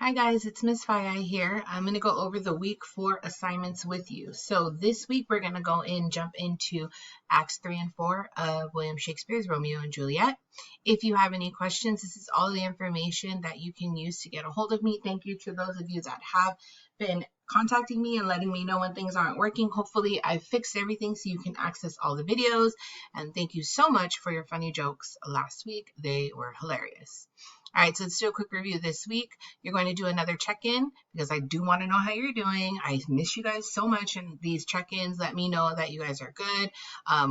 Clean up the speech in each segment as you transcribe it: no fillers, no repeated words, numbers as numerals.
Hi guys, it's Miss Faiai here. I'm going to go over the week 4 assignments with you. So this week we're going to jump into Acts 3 and 4 of William Shakespeare's Romeo and Juliet. If you have any questions, this is all the information that you can use to get a hold of me. Thank you to those of you that have been contacting me and letting me know when things aren't working. Hopefully I fixed everything so you can access all the videos. And thank you so much for your funny jokes last week. They were hilarious. All right, so let's do a quick review this week. You're going to do another check-in because I do want to know how you're doing. I miss you guys so much, and these check-ins let me know that you guys are good,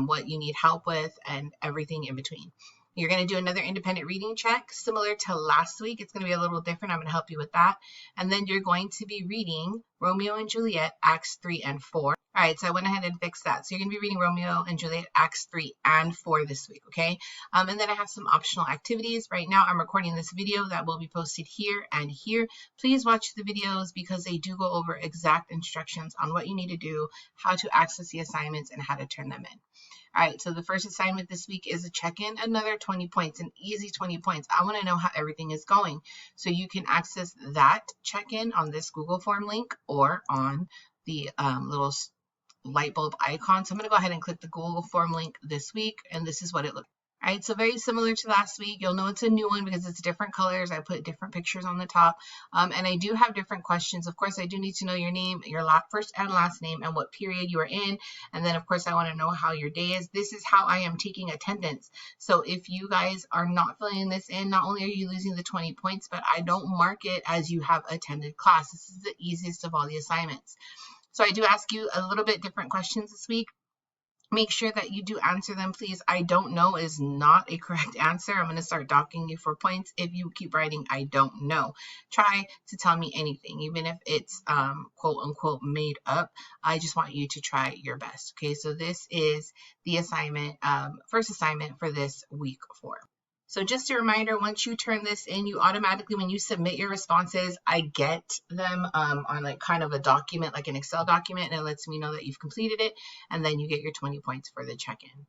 what you need help with, and everything in between. You're going to do another independent reading check similar to last week. It's going to be a little different. I'm going to help you with that. And then you're going to be reading Romeo and Juliet, Acts 3 and 4. All right, so I went ahead and fixed that. So you're going to be reading Romeo and Juliet, Acts 3 and 4 this week, okay? And then I have some optional activities. Right now, I'm recording this video that will be posted here and here. Please watch the videos because they do go over exact instructions on what you need to do, how to access the assignments, and how to turn them in. All right, so the first assignment this week is a check-in, another 20 points, an easy 20 points. I want to know how everything is going. So you can access that check-in on this Google form link or on the little light bulb icon. So I'm going to go ahead and click the Google form link this week, and this is what it looks like. All right, so very similar to last week. You'll know it's a new one because it's different colors. I put different pictures on the top, and I do have different questions. Of course, I do need to know your name, your first and last name, and what period you are in. And then, of course, I want to know how your day is. This is how I am taking attendance. So if you guys are not filling this in, not only are you losing the 20 points, but I don't mark it as you have attended class. This is the easiest of all the assignments. So I do ask you a little bit different questions this week. Make sure that you do answer them, please. I don't know is not a correct answer. I'm going to start docking you for points if you keep writing I don't know. Try to tell me anything, even if it's quote unquote made up. I just want you to try your best. Okay, so this is the assignment, first assignment for this week 4. So just a reminder, once you turn this in, you automatically, when you submit your responses, I get them on like kind of a document, like an Excel document, and it lets me know that you've completed it, and then you get your 20 points for the check-in.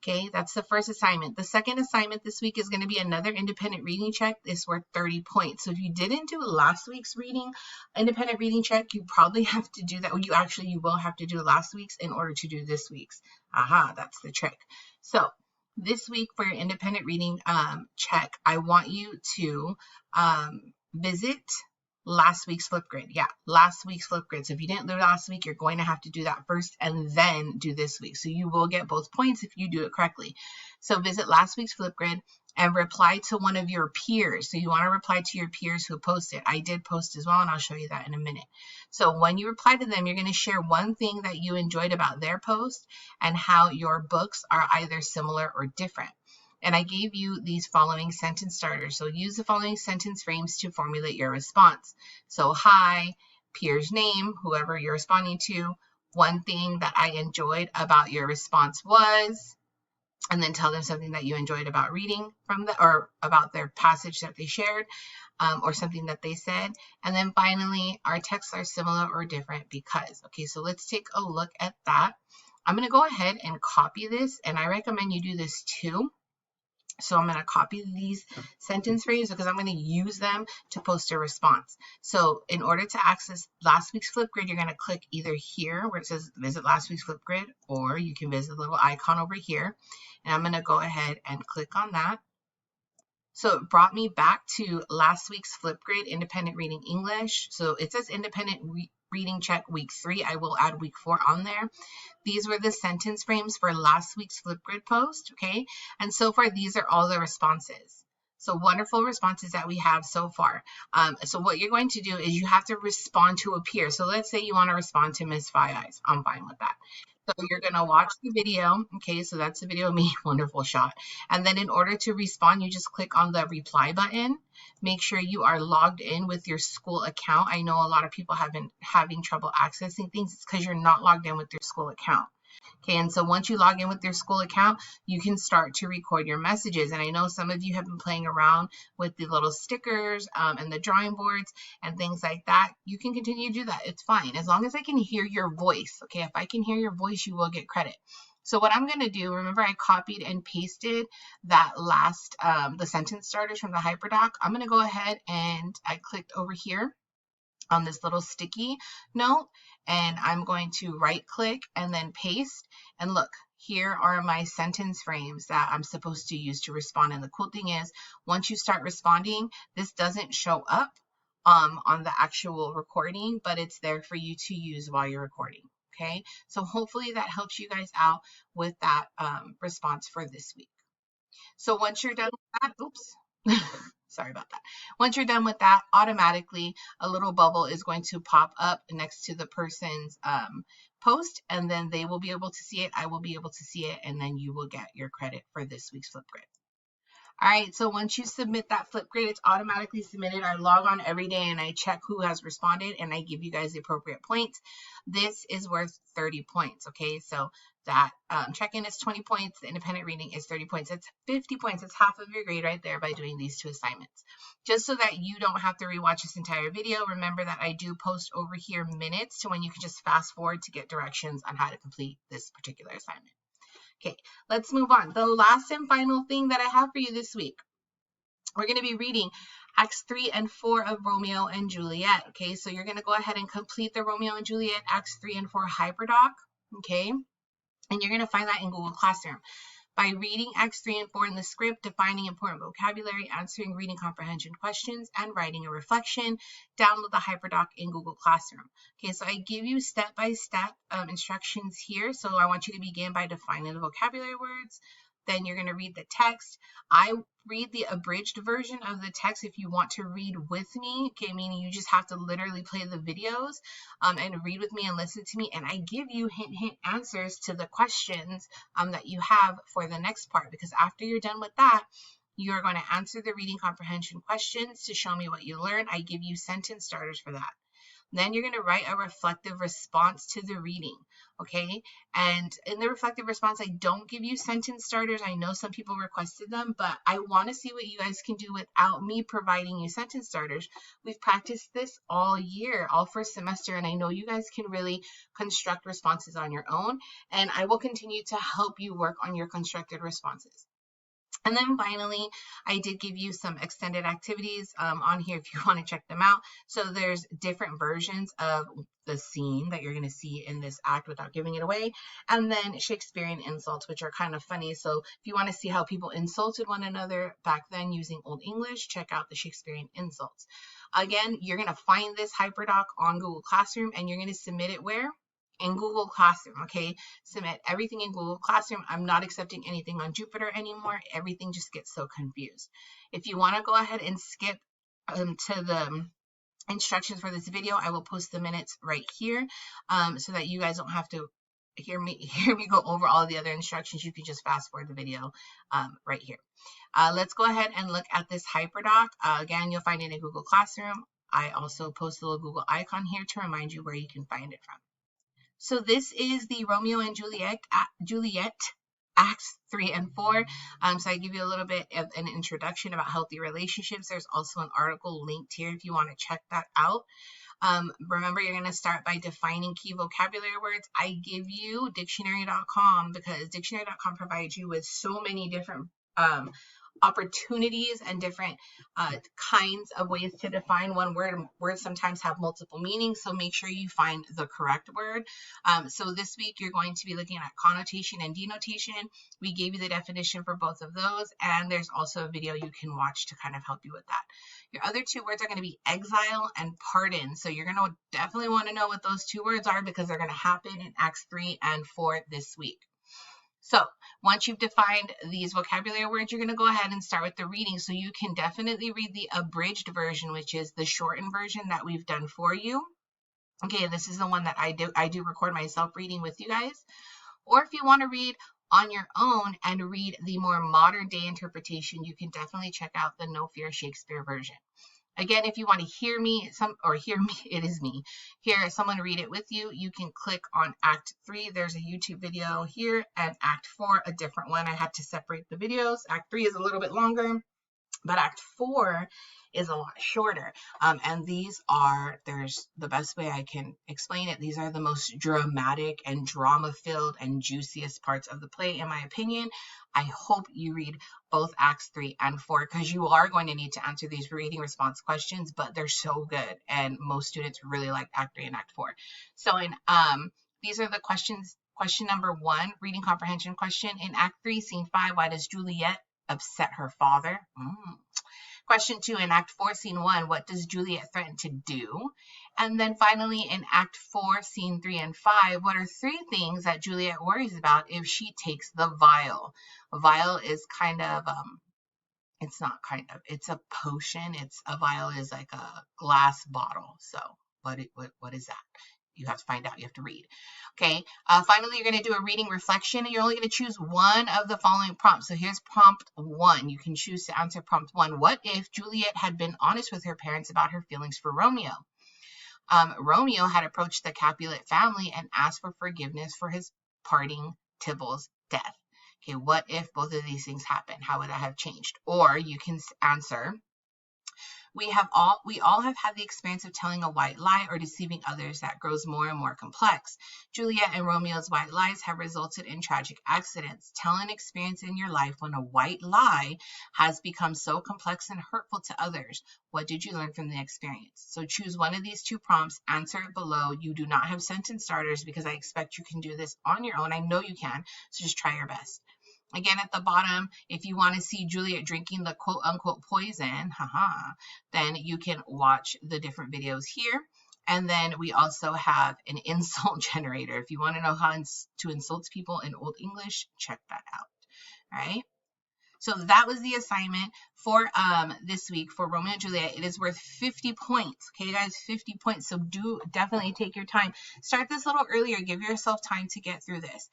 Okay, that's the first assignment. The second assignment this week is going to be another independent reading check. It's worth 30 points. So if you didn't do last week's independent reading check, you probably have to do that. Well, you will have to do last week's in order to do this week's. Aha, that's the trick. So this week for your independent reading check, I want you to visit last week's Flipgrid. Yeah, last week's Flipgrid. So if you didn't do last week, you're going to have to do that first and then do this week. So you will get both points if you do it correctly. So visit last week's Flipgrid and reply to one of your peers. So you want to reply to your peers who posted. I did post as well, and I'll show you that in a minute. So when you reply to them, you're going to share one thing that you enjoyed about their post and how your books are either similar or different. And I gave you these following sentence starters. So use the following sentence frames to formulate your response. So hi, peer's name, whoever you're responding to, one thing that I enjoyed about your response was, and then tell them something that you enjoyed about reading from or about their passage that they shared, or something that they said. And then finally, our texts are similar or different because. Okay, so let's take a look at that. I'm going to go ahead and copy this, and I recommend you do this too. So I'm going to copy these sentence phrases because I'm going to use them to post a response. So in order to access last week's Flipgrid, you're going to click either here where it says visit last week's Flipgrid, or you can visit the little icon over here. And I'm going to go ahead and click on that. So it brought me back to last week's Flipgrid, Independent Reading English. So it says Independent Reading Check Week 3. I will add Week 4 on there. These were the sentence frames for last week's Flipgrid post, okay? And so far, these are all the responses. So wonderful responses that we have so far. So what you're going to do is you have to respond to a peer. So let's say you want to respond to Miss Faiai. I'm fine with that. So you're going to watch the video. Okay, so that's the video of me. Wonderful shot. And then in order to respond, you just click on the reply button. Make sure you are logged in with your school account. I know a lot of people have been having trouble accessing things. It's because you're not logged in with your school account. Okay, and so once you log in with your school account, you can start to record your messages. And I know some of you have been playing around with the little stickers and the drawing boards and things like that. You can continue to do that. It's fine. As long as I can hear your voice. Okay, if I can hear your voice, you will get credit. So what I'm going to do, remember I copied and pasted that last, the sentence starters from the HyperDoc. I'm going to go ahead and I clicked over here on this little sticky note, and I'm going to right click and then paste. And look, here are my sentence frames that I'm supposed to use to respond. And the cool thing is, once you start responding, this doesn't show up on the actual recording, but it's there for you to use while you're recording. Okay, so hopefully that helps you guys out with that response for this week. So once you're done with that, oops, sorry about that. Once you're done with that, automatically a little bubble is going to pop up next to the person's post, and then they will be able to see it. I will be able to see it, and then you will get your credit for this week's Flipgrid. All right, so once you submit that Flipgrid, it's automatically submitted. I log on every day and I check who has responded and I give you guys the appropriate points. This is worth 30 points, okay? So that check-in is 20 points, the independent reading is 30 points. It's 50 points. It's half of your grade right there by doing these 2 assignments. Just so that you don't have to rewatch this entire video, remember that I do post over here minutes to when you can just fast forward to get directions on how to complete this particular assignment. Okay, let's move on. The last and final thing that I have for you this week, we're going to be reading Acts 3 and 4 of Romeo and Juliet. Okay, so you're going to go ahead and complete the Romeo and Juliet Acts 3 and 4 HyperDoc. Okay, and you're going to find that in Google Classroom. By reading Acts 3 and 4 in the script, defining important vocabulary, answering reading comprehension questions, and writing a reflection, download the HyperDoc in Google Classroom. Okay, so I give you step-by-step instructions here. So I want you to begin by defining the vocabulary words. Then you're going to read the text. I read the abridged version of the text if you want to read with me, okay, meaning you just have to literally play the videos and read with me and listen to me, and I give you hint answers to the questions that you have for the next part, because after you're done with that, you're going to answer the reading comprehension questions to show me what you learned. I give you sentence starters for that. Then you're going to write a reflective response to the reading, okay? And in the reflective response, I don't give you sentence starters. I know some people requested them, but I want to see what you guys can do without me providing you sentence starters. We've practiced this all year, all first semester, and I know you guys can really construct responses on your own, and I will continue to help you work on your constructed responses. And then finally, I did give you some extended activities on here if you want to check them out. So there's different versions of the scene that you're going to see in this act without giving it away. And then Shakespearean insults, which are kind of funny. So if you want to see how people insulted one another back then using Old English, check out the Shakespearean insults. Again, you're going to find this HyperDoc on Google Classroom, and you're going to submit it where? In Google Classroom, okay? Submit everything in Google Classroom. I'm not accepting anything on Jupyter anymore. Everything just gets so confused. If you want to go ahead and skip to the instructions for this video, I will post the minutes right here so that you guys don't have to hear me go over all the other instructions. You can just fast forward the video right here. Let's go ahead and look at this HyperDoc. Again, you'll find it in Google Classroom. I also post a little Google icon here to remind you where you can find it from. So this is the Romeo and Juliet Acts 3 and 4. So I give you a little bit of an introduction about healthy relationships. There's also an article linked here if you want to check that out. Remember, you're going to start by defining key vocabulary words. I give you dictionary.com because dictionary.com provides you with so many different opportunities and different kinds of ways to define one word. Words sometimes have multiple meanings, so make sure you find the correct word. So this week you're going to be looking at connotation and denotation. We gave you the definition for both of those, and there's also a video you can watch to kind of help you with that. Your other 2 words are going to be exile and pardon. So you're going to definitely want to know what those 2 words are because they're going to happen in Acts 3 and 4 this week. So once you've defined these vocabulary words, you're going to go ahead and start with the reading. So you can definitely read the abridged version, which is the shortened version that we've done for you. Okay, this is the one that I do record myself reading with you guys. Or if you want to read on your own and read the more modern day interpretation, you can definitely check out the No Fear Shakespeare version. Again, if you want to hear me, it is me, hear someone read it with you, you can click on Act 3. There's a YouTube video here, and Act 4, a different one. I had to separate the videos. Act 3 is a little bit longer. But Act 4 is a lot shorter. And there's the best way I can explain it. These are the most dramatic and drama-filled and juiciest parts of the play, in my opinion. I hope you read both Acts 3 and 4 because you are going to need to answer these reading response questions, but they're so good. And most students really like Act 3 and Act 4. So these are the questions. Question number 1, reading comprehension question. In Act 3, Scene 5, why does Juliet upset her father? Question 2, in Act 4, Scene 1, what does Juliet threaten to do? And then finally, in Act 4, Scene 3 and 5, what are 3 things that Juliet worries about if she takes the vial? A vial is kind of, it's not kind of, it's a potion. A vial is like a glass bottle. So what is that? You have to find out. You have to read. Okay. Finally, you're going to do a reading reflection, and you're only going to choose one of the following prompts. So here's prompt 1. You can choose to answer prompt 1. What if Juliet had been honest with her parents about her feelings for Romeo? Romeo had approached the Capulet family and asked for forgiveness for his parting Tybalt's death. Okay. What if both of these things happened? How would that have changed? Or you can answer, we all have had the experience of telling a white lie or deceiving others that grows more and more complex. Juliet and Romeo's white lies have resulted in tragic accidents. Tell an experience in your life when a white lie has become so complex and hurtful to others. What did you learn from the experience? So choose one of these 2 prompts, answer it below. You do not have sentence starters because I expect you can do this on your own. I know you can, so just try your best. Again, at the bottom, if you want to see Juliet drinking the quote-unquote poison, then you can watch the different videos here. And then we also have an insult generator. If you want to know how to insult people in Old English, check that out. All right. So that was the assignment for this week for Romeo and Juliet. It is worth 50 points. Okay, guys, 50 points. So do definitely take your time. Start this a little earlier. Give yourself time to get through this.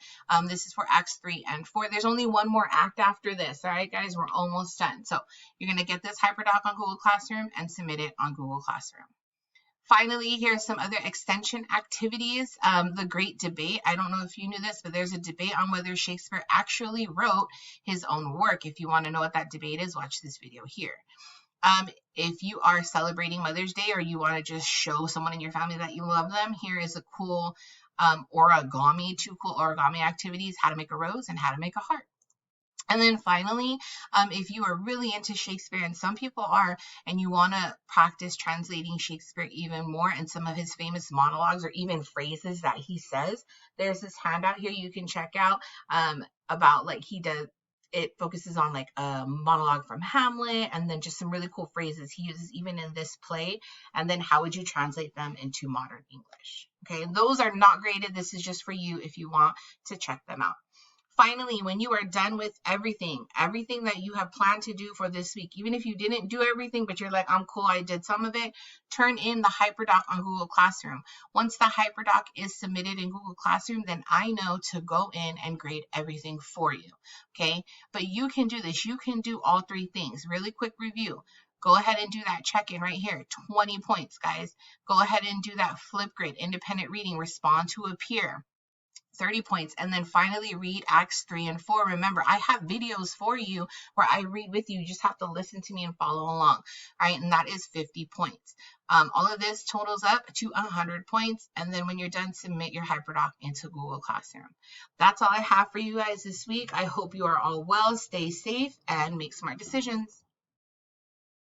This is for Acts 3 and 4. There's only one more act after this. All right, guys, we're almost done. So you're going to get this HyperDoc on Google Classroom and submit it on Google Classroom. Finally, here's some other extension activities. The great debate. I don't know if you knew this, but there's a debate on whether Shakespeare actually wrote his own work. If you want to know what that debate is, watch this video here. If you are celebrating Mother's Day or you want to just show someone in your family that you love them, here is a cool origami, 2 cool origami activities, how to make a rose and how to make a heart. And then finally, if you are really into Shakespeare, and some people are, and you want to practice translating Shakespeare even more and some of his famous monologues or even phrases that he says, there's this handout here you can check out about like he does. It focuses on like a monologue from Hamlet and then just some really cool phrases he uses even in this play. And then how would you translate them into modern English? Okay, and those are not graded. This is just for you if you want to check them out. Finally, when you are done with everything that you have planned to do for this week, even if you didn't do everything, but you're like, I'm cool, I did some of it, turn in the HyperDoc on Google Classroom. Once the HyperDoc is submitted in Google Classroom, then I know to go in and grade everything for you, okay? But you can do this. You can do all 3 things. Really quick review. Go ahead and do that check-in right here, 20 points, guys. Go ahead and do that flip grade, independent reading, respond to a peer. 30 points. And then finally read Acts 3 and 4. Remember, I have videos for you where I read with you. You just have to listen to me and follow along. All right. And that is 50 points. All of this totals up to 100 points. And then when you're done, submit your HyperDoc into Google Classroom. That's all I have for you guys this week. I hope you are all well, stay safe, and make smart decisions.